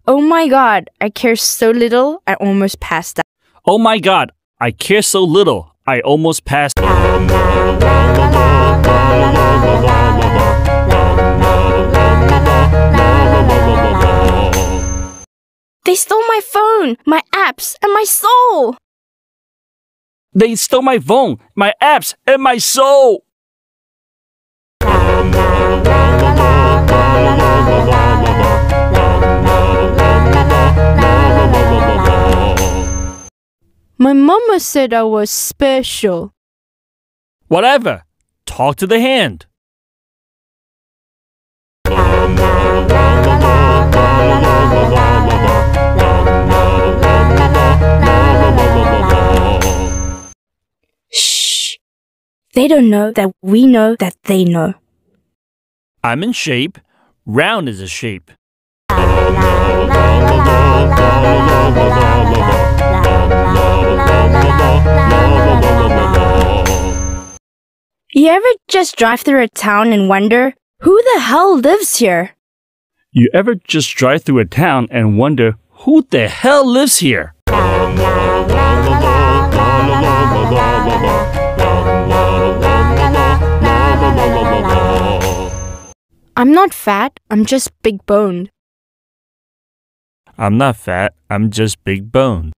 Oh my god, I care so little, I almost passed out. Oh my god, I care so little, I almost passed. They stole my phone, my apps, and my soul! They stole my phone, my apps, and my soul! My mama said I was special. Whatever. Talk to the hand. Shh. They don't know that we know that they know. I'm in shape. Round is a shape. You ever just drive through a town and wonder, who the hell lives here? You ever just drive through a town and wonder, who the hell lives here? I'm not fat, I'm just big-boned. I'm not fat, I'm just big boned.